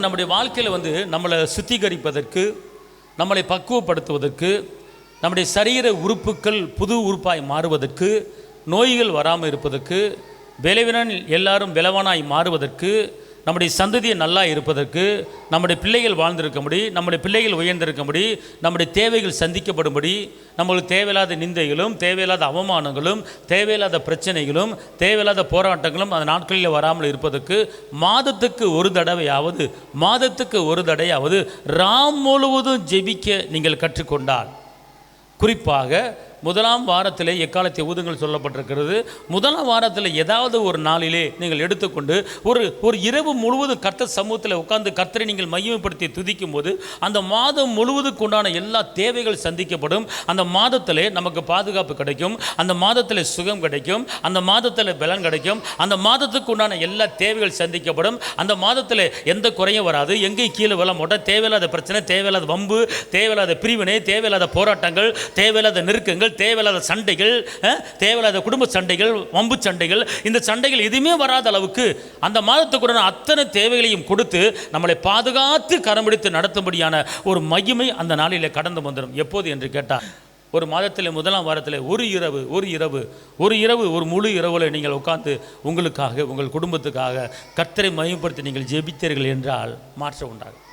நம்முடைய வாழ்க்கையில் நம்மளை சுத்திகரிப்பதற்கு, நம்மளை பக்குவப்படுத்துவதற்கு, நம்முடைய சரீர உறுப்புகள் புது உறுப்பாய் மாறுவதற்கு, நோய்கள் வராமல் இருப்பதற்கு, பலவீனன் எல்லாரும் பலவானாய் மாறுவதற்கு, நம்முடைய சந்ததியை நல்லா இருப்பதற்கு, நம்முடைய பிள்ளைகள் வாழ்ந்திருக்கும்படி, நம்முடைய பிள்ளைகள் உயர்ந்திருக்கும்படி, நம்முடைய தேவைகள் சந்திக்கப்படும்படி, நம்மளுக்கு தேவையில்லாத நிந்தைகளும், தேவையில்லாத அவமானங்களும், தேவையில்லாத பிரச்சனைகளும், தேவையில்லாத போராட்டங்களும் அந்த நாட்களில் வராமல் இருப்பதற்கு மாதத்துக்கு ஒரு தடையாவது ராம் முழுவதும் ஜெபிக்க நீங்கள் கற்றுக்கொண்டால், குறிப்பாக முதலாம் வாரத்திலே எக்காலத்தை ஊதுங்கள் சொல்லப்பட்டிருக்கிறது. முதலாம் வாரத்தில் ஏதாவது ஒரு நாளிலே நீங்கள் எடுத்துக்கொண்டு ஒரு இரவு முழுவதும் கர்த்தர் சமூகத்தில் உட்கார்ந்து கர்த்தரை நீங்கள் மையப்படுத்தி துதிக்கும் போது அந்த மாதம் முழுவதுக்கு உண்டான எல்லா தேவைகள் சந்திக்கப்படும். அந்த மாதத்திலே நமக்கு பாதுகாப்பு கிடைக்கும், அந்த மாதத்தில் சுகம் கிடைக்கும், அந்த மாதத்தில் பலன் கிடைக்கும், அந்த மாதத்துக்கு உண்டான எல்லா தேவைகள் சந்திக்கப்படும். அந்த மாதத்தில் எந்த குறையும் வராது, எங்கேயும் கீழே விழ மாட்டோம். தேவையில்லாத பிரச்சனை, தேவையில்லாத வம்பு, தேவையில்லாத பிரிவினை, தேவையில்லாத போராட்டங்கள், தேவையில்லாத நெருக்கங்கள், தேவையில்லாத சண்டைகள், தேவையில்லாத குடும்ப சண்டைகள், வம்பு சண்டைகள், இந்த சண்டைகள் எதுவுமே வராத அளவுக்கு அந்த மாதத்துக்குள்ள அத்தனை தேவைகளையும் கொடுத்து நம்மளை பாதுகாத்து கரம்பிடித்து நடத்தும்படியான ஒரு மகிமை அந்த நாளில் கடந்து வந்துடும். எப்போது என்று கேட்டால், ஒரு மாதத்தில் முதலாம் வாரத்தில் ஒரு முழு இரவில் நீங்கள் உட்கார்ந்து உங்களுக்காக, உங்கள் குடும்பத்துக்காக கர்த்தரை மையப்படுத்தி நீங்கள் ஜெபித்தீர்கள் என்றால் மாற்றம் உண்டாகும்.